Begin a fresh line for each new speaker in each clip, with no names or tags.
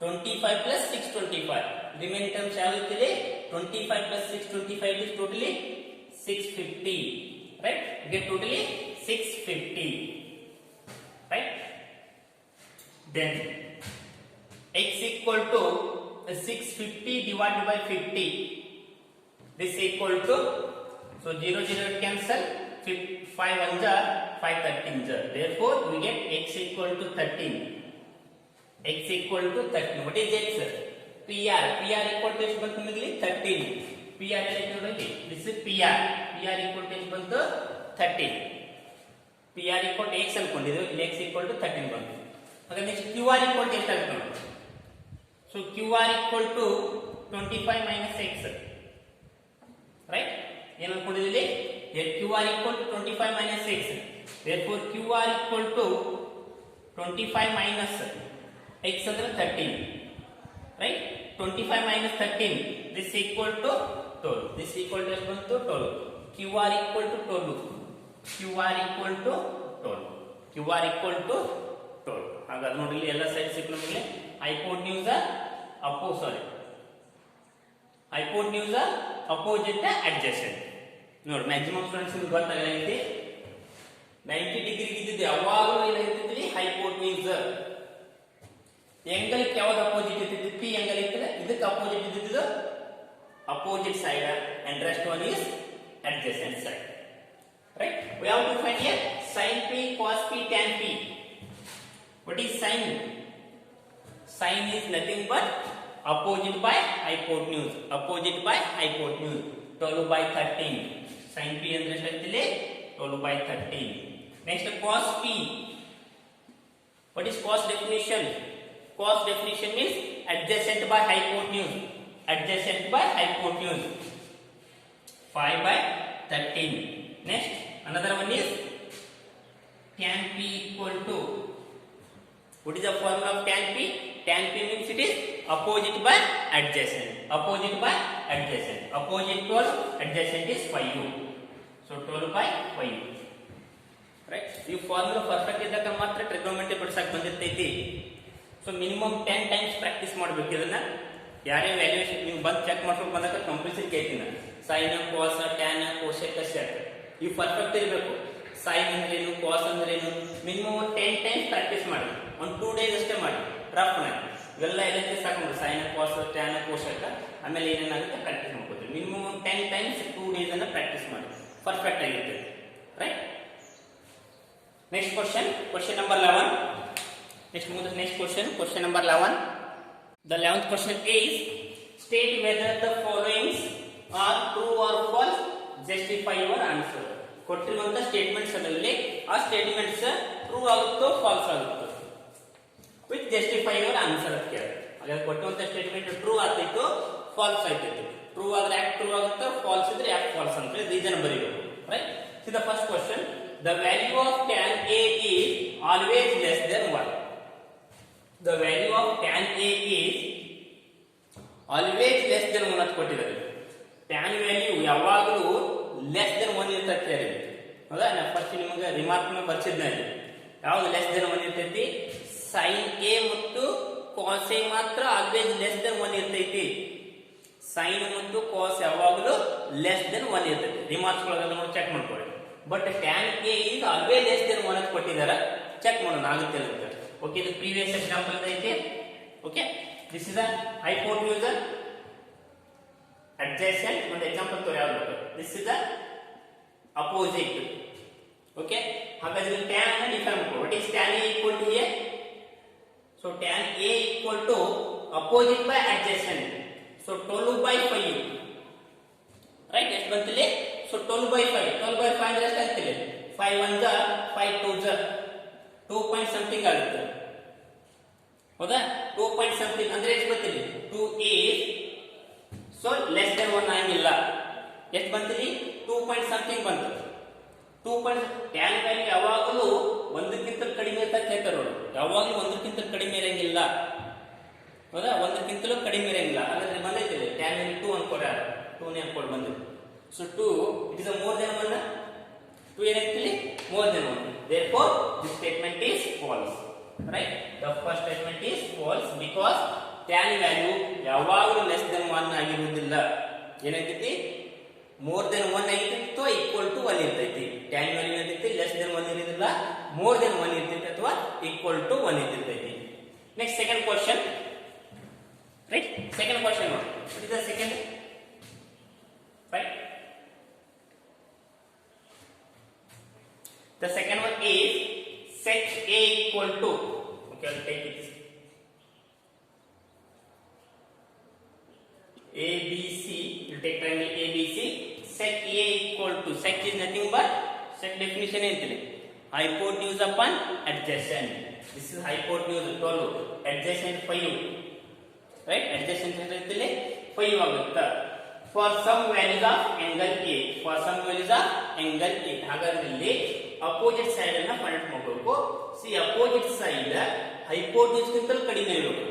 25 plus 625. Remaining terms ಯಾವಿರುತ್ತದೆ 25 plus 625 is totally 650. Right? You get totally 650. Right? Then x equal to 650 divided by 50. This equal to, so 0 0 cancel, 5 ones are 5 13s are. Therefore we get x equal to 13. X equal to 13. What is x? PR. PR equal to ಎಷ್ಟು ಬಂತು ನಿಮಗೆ 13. PR ನೋಡಿ, this is PR. PR equal to ಎಷ್ಟು ಬಂತು 13. PR equal to x ಅನ್ಕೊಂಡಿದ್ರು, ಇಲ್ಲಿ x equal to 13 ಬಂತು. ಹಾಗಾದ್ರೆ next QR equal to ಎಷ್ಟು ಅನ್ಕೊಂಡು, so QR equal to 25 minus x. Right? ಏನು ಅನ್ಕೊಂಡಿದ್ದೀವಿ, QR equal to 25 minus x. Therefore QR equal to 25 minus x ಅಂದ್ರೆ 13. Right? 25 minus 13. This equal to 12. This equal to ಎಷ್ಟು ಬಂತು 12. QR equal to 12. QR equal to 12. QR equal to 12. ಹಾಗಾದ್ರೆ ನೋಡಿ ಇಲ್ಲಿ ಎಲ್ಲ side ಸಿಕ್ಕು ನಮಗೆ. hypotenuse opposite adjacent. ನೋಡಿ ಮ್ಯಾಕ್ಸಿಮಮ್ ಸ್ಟೂಡೆಂಟ್ಸ್ ನಿಮಗೆ ಗೊತ್ತಾಗಲಿದೆ 90 ಡಿಗ್ರಿ ಇದ್ದಿದ್ದು ಯಾವಾಗಲೂ ಏನಾಗಿರ್ತೈತಿ ಹೈಪೋಟೆನ್ಯೂಸ್. angle ಕ್ಕೆ ಯಾವುದು ಅಪೋಸಿಟ್ ಇರ್ತೈತಿ, p angle ಇರ್ತದೆ, ಇದಕ್ಕೆ ಅಪೋಸಿಟ್ ಇದ್ದಿದ್ದು opposite side and rest one is adjacent side. Right? We have to find here sin p, cos p, tan p. What is sin? Sin is nothing but opposite by hypotenuse. Opposite by hypotenuse. 12 by 13. Sin p ಅಂದ್ರೆ ಎಷ್ಟಾಗ್ತಿದೆ 12 by 13. Next cos p. What is cos definition? Cos definition means adjacent by hypotenuse. Adjacent by hypotenuse. 5 by 13. Next another one is tan p equal to, what is the formula of tan p? Tan p means it is opposite by adjacent. Opposite by adjacent. Opposite 12, adjacent is 5u. So 12 by 5u. Right? ಈ formula perfect ಇದ್ದಾಗ ಮಾತ್ರ ಟ್ರಿಗೊನೋಮೆಟ್ರಿ ಬಿಡಿಸಕ್ಕೆ ಬಂದಿರ್ತೈತಿ. So minimum 10 times practice ಮಾಡಬೇಕು ಇದನ್ನ. ಯಾರೇ valuation ನೀವು ಬಂದು check ಮಾಡ್ಕೊಂಡು ಬಂದಾಗ ಕಂಪಲ್ಸರಿ ಕೇಳ್ತೀನಿ, ಸೈನ್, ಕಾಸ್, ಟ್ಯಾನ್, ಕೋಶೆಕ್, ಸೆಕ್ ಇವು ಪರ್ಫೆಕ್ಟ್ ಇರಬೇಕು. ಸೈನ್ ಅಂದ್ರೇನು, ಕಾಸ್ ಅಂದ್ರೇನು, ಮಿನಿಮಮ್ 10 ಟೈಮ್ಸ್ ಪ್ರಾಕ್ಟೀಸ್ ಮಾಡಿ. ಒಂದು 2 ಡೇಸ್ ಅಷ್ಟೇ ಮಾಡಿ, ರಫ್ ಮಾಡಿ ಇವೆಲ್ಲ ಇದಕ್ಕೆ ಸಾಕು. ಸೈನ್, ಕಾಸ್, ಟ್ಯಾನ್, ಕೋಶೆಕ್, ಆಮೇಲೆ ಏನೇನಾಗುತ್ತೆ ಪ್ರಾಕ್ಟೀಸ್ ಮಾಡ್ಕೋತೀವಿ. ಮಿನಿಮಮ್ 10 ಟೈಮ್ಸ್ 2 ಡೇಸ್ ಅನ್ನ ಪ್ರಾಕ್ಟೀಸ್ ಮಾಡಿ, ಪರ್ಫೆಕ್ಟ್ ಆಗಿರ್ತದೆ. Right? Next question, question number 11. Next question number 11. The 11th question is, state whether the followings are true or false. Justify your answer. ಕೊಟ್ಟಿರುವಂತ statements ಅಲ್ಲಿ ಆ statements true ಆಗುತ್ತೋ false ಆಗುತ್ತೋ with justify your answer ಅಂತ ಕೇಳಿ. ಹಾಗಾದ್ರೆ ಕೊಟ್ಟಿರುವಂತ statement true ಆಗ್ತಿತ್ತು, ಫಾಲ್ಸ್ ಆಗ್ತಿತ್ತು. ಟ್ರೂ ಆದ್ರೆ ಯಾಕೆ ಟ್ರೂ ಆಗುತ್ತೆ, ಫಾಲ್ಸ್ ಇದ್ರೆ ಯಾಕೆ ಫಾಲ್ಸ್ ಅಂತ ರೀಸನ್ ಬರೀಬೇಕು. Right? C the first question, the value of tan A is always less than 1. The value of tan A is always less than 1 ಅಂತ ಕೊಟ್ಟಿದ್ದಾರೆ. tan ವ್ಯಾಲ್ಯೂ ಯಾವಾಗಲೂ ಲೆಸ್ ದೆನ್ 1 ಇರ್ತೈತೆ. ಹೌದಾ? ನಾ ಫಸ್ಟ್ ನಿಮಗೆ ರಿಮಾರ್ಕ್ ನ ಬರ್ಸಿದ್ನ, ಯಾವುದು ಲೆಸ್ ದೆನ್ 1 ಇರ್ತೈತಿ, sin A ಮತ್ತು cos A ಮಾತ್ರ ಆಲ್ವೇಸ್ ಲೆಸ್ ದೆನ್ 1 ಇರ್ತೈತಿ. sin ಮತ್ತು cos ಯಾವಾಗಲೂ ಲೆಸ್ ದೆನ್ 1 ಇರ್ತೈತಿ. ರಿಮಾರ್ಕ್ಸ್ ಒಳಗೆಲ್ಲ ನೋಡಿ ಚೆಕ್ ಮಾಡ್ಕೊಳ್ಳಿ. But tan A is always less than 1 ಅಂತ ಕೊಟ್ಟಿದ್ದಾರೆ, ಚೆಕ್ ಮಾಡೋಣ ಆಗುತ್ತೆ ಅಂತ. ಓಕೆ, ಇದು ಪ್ರೀವಿಯಸ್ ಎಕ್ಸಾಂಪಲ್ ಐತೆ. Okay, this is a hypotenuse, adjacent. ಒಂದು ಎಕ್ಸಾಂಪಲ್ ತೋರಿ ಯಾವುದು, this is a opposite. Okay, ಹಾಗಾದ್ರೆ tan ಅನ್ನು ಡಿಫೈನ್ ಮಾಡ್ಕೊ. What is tan A equal to here? So tan A equal to opposite by adjacent. So 12 by 5. Right? ಎಷ್ಟು ಬಂತಿಲ್ಲಿ? So 12 by 5. 12 by 5 ಅಂದ್ರೆ ಎಷ್ಟು ಆಗ್ತಿದೆ? 5 1 5 2 2 ಪಾಯಿಂಟ್ ಸಮಥಿಂಗ್ ಆಗುತ್ತೆ. ಹೌದಾ? 2 ಪಾಯಿಂಟ್ ಸಮಥಿಂಗ್ ಅಂದ್ರೆ ಎಷ್ಟು ಬಂತಿದೆ? 2 is ಸೊ ಲೆಸ್ ದೆನ್ 1 ಆಗಿಲ್ಲ. ಎಷ್ಟು ಬಂತಿದೆ? 2 ಪಾಯಿಂಟ್ ಸಮಥಿಂಗ್ ಬಂತು. 2 ಪಾಯಿಂಟ್ tan ವ್ಯಾಲ್ಯೂ ಯಾವಾಗಲೂ ಒಂದಕ್ಕಿಂತ ಕಡಿಮೆ ಅಂತ ಹೇಳ್ತಾರೆ ನೋಡಿ, ಯಾವಾಗಲೂ ಒಂದಕ್ಕಿಂತ ಕಡಿಮೆ ಇರಂಗಿಲ್ಲ. ಹೌದಾ? ಒಂದಕ್ಕಿಂತಲೂ ಕಡಿಮೆ ಇರಂಗಿಲ್ಲ. ಹಾಗಾದ್ರೆ ಬಂದೈತೆ tan ವ್ಯಾಲ್ಯೂ 2 ಅನ್ಕೊಡ, 2 ನೇ ಅನ್ಕೊಂಡು ಬಂದಿದೆ. So 2, it is a more than 1. 2 is actually more than 1. Therefore, this statement is false. Right? The first statement is false because tan value ಯಾವಾಗಲೂ ಲೆಸ್ ದೆನ್ 1 ಆಗಿರುವುದಿಲ್ಲ. ಏನಾಗ್ತೈತಿ, ಮೋರ್ ದೆನ್ 1 ಆಗಿರ್ತೈತಿ ಅಥವಾ ಈಕ್ವಲ್ ಟು 1 ಇರ್ತೈತಿ. Tan value ಏನಾಗ್ತೈತಿ, less than 1 ಇರೋದಿಲ್ಲ, more than 1 ಇರ್ತೈತಿ ಅಥವಾ ಈಕ್ವಲ್ ಟು 1 ಇರ್ತೈತಿ. Next second question, right? Second question ನೋಡಿ, what is the second, right? The second one is set A equal to, okay, I'll take it. A, B, C, you take triangle A, B, C. Set A equal to, set is nothing but, set definition is hypotenuse upon adjacent. This is hypotenuse 12, adjacent 5, right? Adjacent is 5 agutta. For some values of angle A, for some values of angle A, ಹಾಗಾದ್ರೆ ಇಲ್ಲಿ opposite side ಅನ್ನ find ಮಾಡಬೇಕು. C opposite side hypotenuse ಗಿಂತ ಕಡಿಮೆ ಇರಬೇಕು.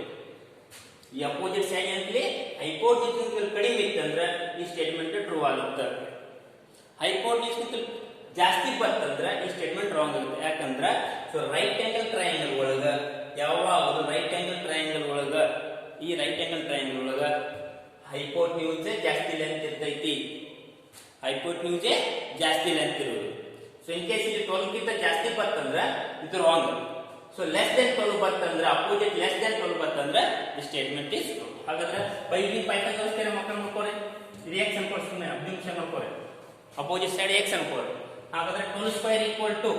ಈ opposite side ಅಂತಲೇ hypotenuse ಗಿಂತ ಕಡಿಮೆ ಇತ್ತಂದ್ರೆ ಈ ಸ್ಟೇಟ್ಮೆಂಟ್ ಟ್ರೂ ಆಗುತ್ತೆ. ಹೈಪೋಟೆನ್ಯೂಸ್ ಗಿಂತ ಜಾಸ್ತಿ ಬರ್ತಂದ್ರೆ ಈ ಸ್ಟೇಟ್ಮೆಂಟ್ ರಾಂಗ್ ಆಗುತ್ತೆ. ಯಾಕಂದ್ರೆ ಸೊ ರೈಟ್ ಆಂಗಲ್ ಟ್ರಯಾಂಗಲ್ ಒಳಗ ಯಾವಾಗಲೂ ರೈಟ್ ಆಂಗಲ್ ಟ್ರಯಾಂಗಲ್ ಒಳಗ ಈ ರೈಟ್ ಆಂಗಲ್ ಟ್ರಯಾಂಗಲ್ ಒಳಗ ಹೈಪೋಟೆನ್ಯೂಸ್ ಜಾಸ್ತಿ ಲೆಂತ್ ಇರ್ತೈತಿ. ಹೈಪೋಟೆನ್ಯೂಸ್ ಜಾಸ್ತಿ ಲೆಂತ್ ಇರೋದು. ಸೊ ಇನ್ ಕೇಸ್ ಇದು 12 ಗಿಂತ ಜಾಸ್ತಿ ಬರ್ತಂದ್ರೆ ಇದು ರಾಂಗ್. ಸೊ ಲೆಸ್ ದೆನ್ 12 ಬರ್ತಂದ್ರೆ ಅಪೋಸಿಟ್ ಲೆಸ್ ದೆನ್ 12 ಬರ್ತಂದ್ರೆ ದಿ ಸ್ಟೇಟ್ಮೆಂಟ್ ಇಸ್ ಟ್ರೂ. ಹಾಗಾದ್ರೆ ಬೈ ವಿ ಪೈಥಾಗರಸ್ ವ್ಯವಸ್ಥೆ ಮಕ್ಕಳು ನೋಡ್ಕೊಳ್ಳಿ. ಇದು x ಅನ್ಕೊಳ್ಳಿ, ಸುಮ್ಮನೆ ಅಬ್ಜಂಕ್ಷನ್ ನೋಡ್ಕೊಳ್ಳಿ. ಅಪೋಸಿಟ್ ಸೈಡ್ x ಅನ್ಕೊಳ್ಳಿ. ಹಾಗಾದ್ರೆ 12 square equal to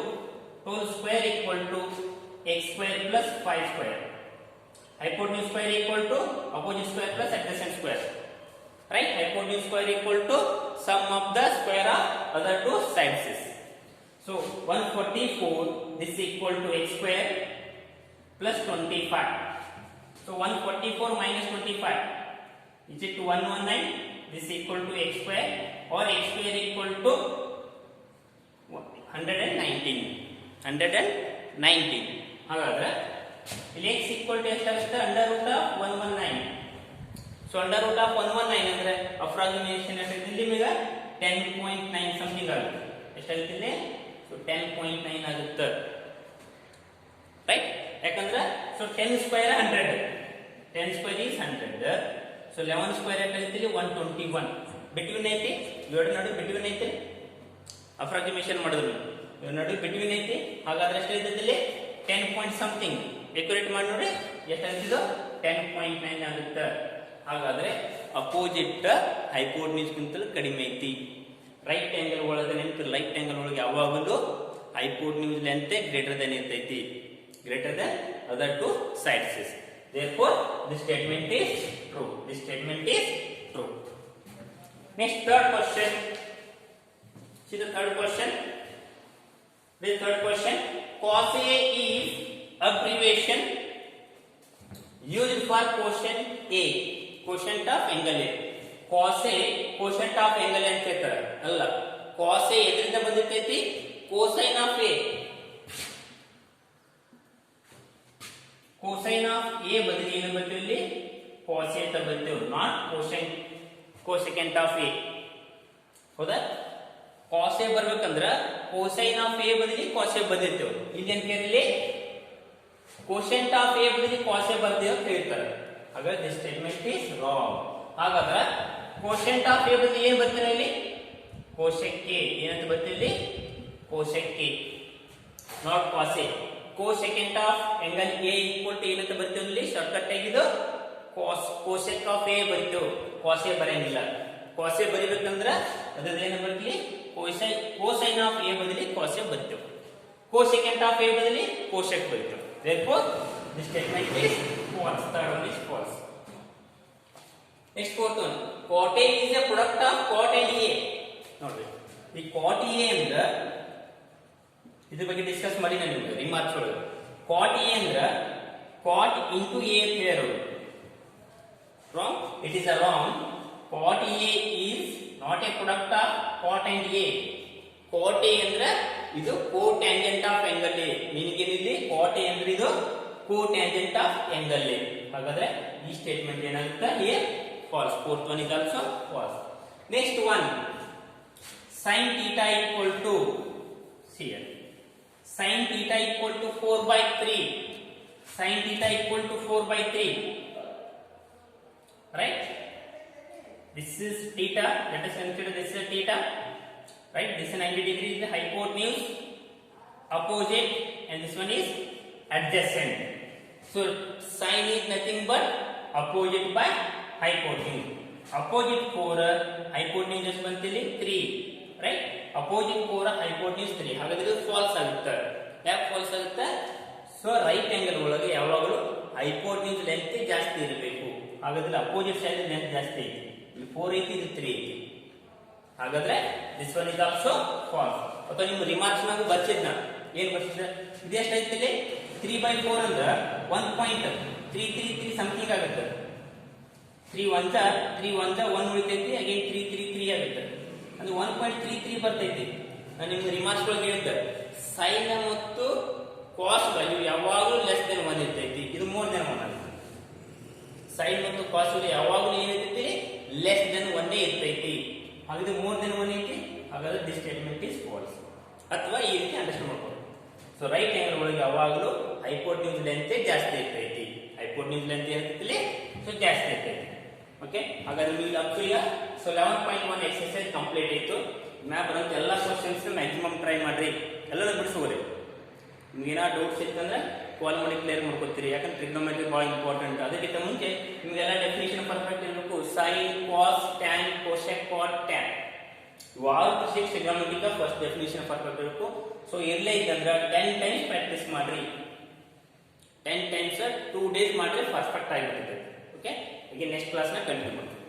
x square plus 5 square. Hypotenuse square equal to opposite square plus adjacent square, right? Hypotenuse square equal to sum of the square of other two sides. So 144 this equal to x square plus 25. So 144 minus 25 is it 119? This equal to x square or x square equal to 119. ಹಾಗಾದ್ರೆ ಇಲ್ಲಿ x equal to ಎಷ್ಟಾಗುತ್ತೆ, under root of 119. So under root of 119 ಅಂದ್ರೆ approximation ಎಷ್ಟಾಗುತ್ತೆ ಇಲ್ಲಿ ನಿಮಗೆ 10.9 something ಆಗುತ್ತೆ. ಎಷ್ಟಾಗುತ್ತೆ ಇಲ್ಲಿ? ಸೊ 10.9 ಆಗುತ್ತೆ, ರೈಟ್? ಯಾಕಂದ್ರೆ so 10 square 100, 10 square is 100. So 11 square ಎಷ್ಟಾಗುತ್ತೆ ಇಲ್ಲಿ? 121. ಬಿಟ್ವೀನ್ ಐತಿ, ಎರಡು ನಡು ಬಿಟ್ವೀನ್ ಐತಿ, ಅಪ್ರಾಕ್ಸಿಮೇಷನ್ ಮಾಡಿದ್ರು ಎರಡು ನಡು ಬಿಟ್ವೀನ್ ಐತಿ. ಹಾಗಾದ್ರೆ ಎಷ್ಟಾಗುತ್ತೆ ಇಲ್ಲಿ? 10 ಪಾಯಿಂಟ್ ಸಮಥಿಂಗ್. ಡೆಕೋರೇಟ್ ಮಾಡಿ ನೋಡಿ ಎಷ್ಟಾಗ್ತಿದ್ದು? 10.9 ಆಗುತ್ತೆ. ಹಾಗಾದ್ರೆ ಅಪೋಸಿಟ್ ಹೈಪೋಟೆನ್ಯೂಸ್ ಗಿಂತಲೂ ಕಡಿಮೆ ಐತಿ. ರೈಟ್ ಆಂಗಲ್ ಒಳಗೆ ನೆನಪು, ರೈಟ್ ಆಂಗಲ್ ಒಳಗೆ ಯಾವಾಗಲೂ ಹೈಪೋಟೆನ್ಯೂಸ್ ಲೆಂತ್ ಗ್ರೇಟರ್ ದನ್ ಇರ್ತೈತಿ, greater than other two sides. therefore this statement is true. This statement is true. Next, third question. See the third question. The third question, cos A is abbreviation used for quotient A, quotient of angle A. cos A quotient of angle ಅಂತ ಹೇಳ್ತಾರೆ ಅಲ್ಲ. cos A ಎದರಿಂದ ಬಂದಿರ್ತೈತಿ? cosine of A. cosine of A ಬದಲಿ ಏನು ಬರ್ತದೆ ಇಲ್ಲಿ? cos A ಅಂತ ಬರ್ತೇವೆ, not cosecant of A. ಹೌದಾ? cos A ಬರ್ಬೇಕಂದ್ರ cosine of A ಬದಲಿ cos A ಬದಿರ್ತೇವೆ. ಇಲ್ಲಿ ಏನ್ ಕೇಳಿಲಿ? quotient of A ಬದಲಿ cos A ಬರ್ದೇವೆ ಅಂತ ಹೇಳ್ತಾರೆ. ಹಾಗಾದ್ರೆ this statement is wrong. ಹಾಗಾದ್ರೆ quotient of A ಬದಲಿ ಏನು ಬರ್ತಾರೆ ಇಲ್ಲಿ? cosec A. ಏನಂತ ಬರ್ತಿದೆ ಇಲ್ಲಿ? cosec A, not cos A. cosecant of angle A equal to ಏನಂತ ಬರ್ತೀವಿ ಇಲ್ಲಿ? ಶಾರ್ಟ್ಕಟ್ ಆಗಿದ್ದು cosec of A ಬರೀತೇವೆ, cos A ಬರಂಗಿಲ್ಲ. cos A ಬರಿಬೇಕಂದ್ರೆ ಅದ್ರದ್ದು ಏನು ಬರ್ತೀವಿ? cosine of A ಬದಲಿ cos A ಬರ್ತೇವೆ, cosecant of A ಬದಲಿ cosec ಬರ್ತೇವೆ. therefore this statement is false. Third one is false. Next, fourth one, cot A is a product of cot and A. ನೋಡಿ, ಈ cot A ಅಂದ್ರೆ ಇದ್ರ ಬಗ್ಗೆ discuss ಮಾಡಿ ನಾನು ನಿಮಗೆ ರಿಮಾರ್ಕ್ಸ್ ಒಳಗೆ. cot A ಅಂದ್ರೆ cot into A ಅಂತ ಹೇಳೋದು. wrong, it is a wrong. cot A is not a product of cot and A. cot A ಅಂದ್ರೆ ಇದು cotangent of angle A. Meaning ಏನಿದೆ? cot A ಅಂದ್ರೆ ಇದು cotangent of angle A. ಹಾಗಾದ್ರೆ ಈ statement ಏನಾಗುತ್ತೆ? here false. Fourth one is also false. Next one, sin theta equal to, see here, sin theta equal to 4/3. sin theta equal to 4/3. right? This is theta. Let us consider this is theta, right? This is 90 degrees is the hypotenuse, opposite, and this one is adjacent. So sine is nothing but opposite by hypotenuse. Opposite 4 hypotenuse ಎಷ್ಟು ಬಂತಿಲ್ಲಿ 3, right? Opposite 4 hypotenuse 3. ಹಾಗಾದ್ರೆ ಇದು falls ಆಗುತ್ತೆ. ಯಾಕೆ falls ಆಗುತ್ತೆ? So right angle ಒಳಗೆ ಯಾವಾಗಲೂ hypotenuse length ಜಾಸ್ತಿ ಇರಬೇಕು. ಹಾಗಾದ್ರೆ ಅಪೋಸಿಟ್ ಸೈಡ್ ಲೆಂತ್ ಜಾಸ್ತಿ ಐತಿ. ಇಲ್ಲಿ 4 ಐತಿ, ಇದು 3 ಐತಿ. ಹಾಗಾದ್ರೆ this one is also falls. ಅಥವಾ ನಿಮ್ಮ ರಿಮಾರ್ಕ್ಸ್ ನಾಗ ಬರ್ಸಿದ್ನ ಏನ್ ಬರ್ಸಿದ್ರೆ ಇದು ಎಷ್ಟು ಐತಿ ಇಲ್ಲಿ 3/4 ಅಂದ್ರೆ 1.333 ಸಮಥಿಂಗ್ ಆಗುತ್ತೆ. 3 1 1 ಉಳಿತೈತಿ, ಅಗೇನ್ 333 ಆಗುತ್ತೆ. ಅಂದ್ರೆ 1.33 ಬರ್ತೈತಿ. ನಾನು ನಿಮ್ಗೆ ರಿಮಾರ್ಕ್ಸ್ ಒಳಗೆ ಹೇಳಿದ್ದೆ ಸೈನ್ ಮತ್ತು ಕಾಸ್ ವ್ಯಾಲ್ಯೂ ಯಾವಾಗಲೂ ಲೆಸ್ ದೆನ್ 1 ಇರ್ತೈತಿ. ಇದು ಮೋರ್ ದೆನ್ 1 ಆಗುತ್ತೆ. ಸೈನ್ ಮತ್ತು ಕಾಸ್ ವ್ಯಾಲ್ಯೂ ಯಾವಾಗಲೂ ಏನಿರ್ತೈತಿ ಲೆಸ್ ದೆನ್ 1 ಇರ್ತೈತಿ. ಹಾಗಾದ್ರೆ ಮೋರ್ ದೆನ್ 1 ಐತಿ. ಹಾಗಾದ್ರೆ ದಿಸ್ ಸ್ಟೇಟ್ಮೆಂಟ್ ಇಸ್ ಫಾಲ್ಸ್. ಅಥವಾ ಈ ರೀತಿ ಅಂಡರ್ಸ್ಟ್ಯಾಂಡ್ ಮಾಡ್ಬೋದು. ಸೊ ರೈಟ್ ಆಂಗಲ್ ಒಳಗೆ ಯಾವಾಗಲೂ ಹೈಪೋಟೆನ್ಯೂಸ್ ಲೆಂತ್ ಜಾಸ್ತಿ ಇರ್ತೈತಿ. ಹೈಪೋಟೆನ್ಯೂಸ್ ಲೆಂತ್ ಏನಿರ್ತೈತಿ ಸೊ ಜಾಸ್ತಿ ಇರ್ತೈತಿ. ಓಕೆ, ಹಾಗಾದ್ರೆ ನೀವು ಅಪ್ ಟು ಈಗ ಸೊ 11.1 ಎಕ್ಸರ್ಸೈಸ್ ಕಂಪ್ಲೀಟ್ ಆಯಿತು. ಮ್ಯಾಪ್ ಬರೋಂಥ ಎಲ್ಲ ಕ್ವಶನ್ಸ್ ಮ್ಯಾಕ್ಸಿಮಮ್ ಟ್ರೈ ಮಾಡ್ರಿ, ಎಲ್ಲರೂ ಬಿಡಿಸ್ಕೋರಿ. ನಿಮ್ಗೆ ಏನಾದ್ರು ಡೌಟ್ಸ್ ಇತ್ತಂದ್ರೆ ಕಾಲ್ ಮಾಡಿ ಕ್ಲಿಯರ್ ಮಾಡ್ಕೊತೀರಿ. ಯಾಕಂದ್ರೆ ಟ್ರಿಗ್ನೋಮೆಟ್ರಿ ಭಾಳ ಇಂಪಾರ್ಟೆಂಟ್. ಅದಕ್ಕಿಂತ ಮುಂಚೆ ನಿಮ್ಗೆಲ್ಲ ಡೆಫಿನೇಷನ್ ಪರ್ಫೆಕ್ಟ್ ಇರಬೇಕು. Sine, cos, tan, cosec, cot, tan ಇವಾಲ್ ಸಿಕ್ಸ್ ಟ್ರಿಗ್ನೋಮೆಟ್ರಿಕ ಫಸ್ಟ್ ಡೆಫಿನೇಷನ್ ಪರ್ಫೆಕ್ಟ್ ಇರಬೇಕು. ಸೊ ಇರ್ಲೇ ಇದ್ದಂದ್ರೆ 10 ಟೈಮ್ಸ್ ಪ್ರಾಕ್ಟೀಸ್ ಮಾಡ್ರಿ. 10 ಟೈಮ್ಸ್ 2 ಡೇಸ್ ಮಾಡ್ರಿ, ಪರ್ಫೆಕ್ಟ್ ಆಗಿಬಿಡ್ತೈತೆ. ಓಕೆ, ಈಗ ನೆಕ್ಸ್ಟ್ ಕ್ಲಾಸ್ನ ಕಂಟಿನ್ಯೂ ಮಾಡ್ತೀವಿ.